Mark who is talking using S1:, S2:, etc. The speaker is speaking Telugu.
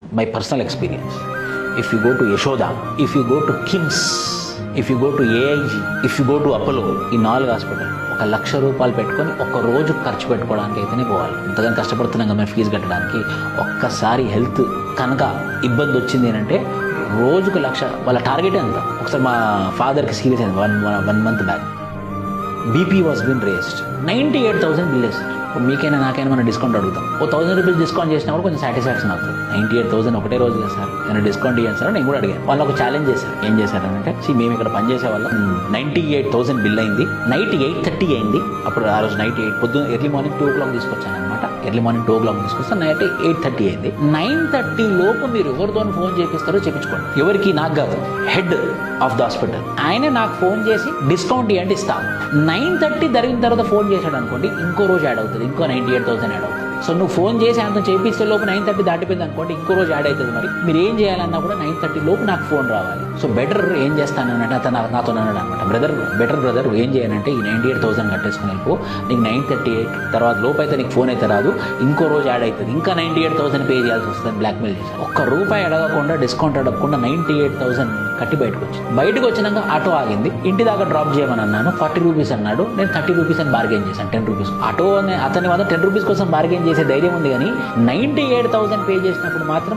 S1: My personal experience. If you go to Yashoda, if you go to KIMS, if you go to AIG, if you go to Apollo, ఈ 4 హాస్పిటల్ ₹1,00,000 పెట్టుకొని ఒక రోజు ఖర్చు పెట్టుకోవడానికి అయితేనే పోవాలి. ఇంతగా కష్టపడుతున్నాం కదా ఫీజు కట్టడానికి. ఒక్కసారి హెల్త్ కనుక ఇబ్బంది వచ్చింది అంటే రోజుకు 1,00,000. వాళ్ళ టార్గెట్ ఎంత? ఒకసారి మా ఫాదర్కి సీరియస్ అయింది 1 month back. BP was been raised. 98,000 bill వేస్తారు. మీకైనా నాకైనా మనం డిస్కౌంట్ అడుగుతాం. ₹1,000 డిస్కౌంట్ చేసినా కూడా కొంచెం సాటిస్ఫాక్షన్ అవుతుంది. 98,000 ఒకటే రోజు కదా సార్, నేను డిస్కౌంట్ ఇవ్వాలి సార్ నేను కూడా అడిగాను. వాళ్ళు ఒక ఛాలెంజ్ చేశారు. ఏం చేశారంటే మేము ఇక్కడ పనిచేసే వాళ్ళం 98,000 బిల్ అయింది. నైట్ 8:30 అయింది. అప్పుడు ఆ రోజు నైట్ 8 పొద్దున్న ఎర్లీ మార్నింగ్ 2 o'clock తీసుకొచ్చాను అనమాట. ఎర్లీ మార్నింగ్ 2 o'clock తీసుకొస్తే నైట్ 8:30 అయింది. 9:30 లోపు మీరు ఎవరితో ఫోన్ చేపిస్తారో చేపించుకోండి. ఎవరికి? నాకు కాదు, హెడ్ ఆఫ్ ద హాస్పిటల్ ఆయనే నాకు ఫోన్ చేసి డిస్కౌంట్ ఇవ్వండి ఇస్తాను. 9:30 జరిగిన తర్వాత ఫోన్ చేశాడు అనుకోండి, ఇంకో రోజు యాడ్ అవుతుంది, ఇంకో 98,000 యాడ్ అవుతుంది. సో నువ్వు ఫోన్ చేసి అంత చేపిస్తే లోపు 9:30 దాటిపోయింది అనుకోండి, ఇంకో రోజు యాడ్ అవుతుంది. మరి మీరు ఏం చేయాలన్నా కూడా 9:30 లోపు నాకు ఫోన్ రావాలి. సో బెటర్ ఏం చేస్తానంటే అతను నాతో అన్నాడు అనమాట, బ్రదర్ ఏం చేయాలంటే ఈ 98,000 కట్టేసుకుని వెళ్ళిపో, నీకు 9:38 తర్వాత లోపు అయితే నీకు ఫోన్ అయితే రాదు, ఇంకో రోజు యాడ్ అవుతుంది, ఇంకా 98,000 పే చేయాల్సి వస్తుంది. బ్లాక్మెయిల్ చేశారు. ₹1 అడగకుండా డిస్కౌంట్ అడగకుండా 98,000 కట్టి బయటకు వచ్చినాక ఆటో ఆగింది. ఇంటి దాకా డ్రాప్ చేయమని అన్నాను. ₹40 అన్నాడు. నేను ₹30 అని బార్గెన్ చేశాను. ₹10 ఆటో అతని వద్ద ₹10 కోసం బార్గెన్ చేసే ధైర్యం ఉంది, కానీ 98,000 పే చేసినప్పుడు మాత్రం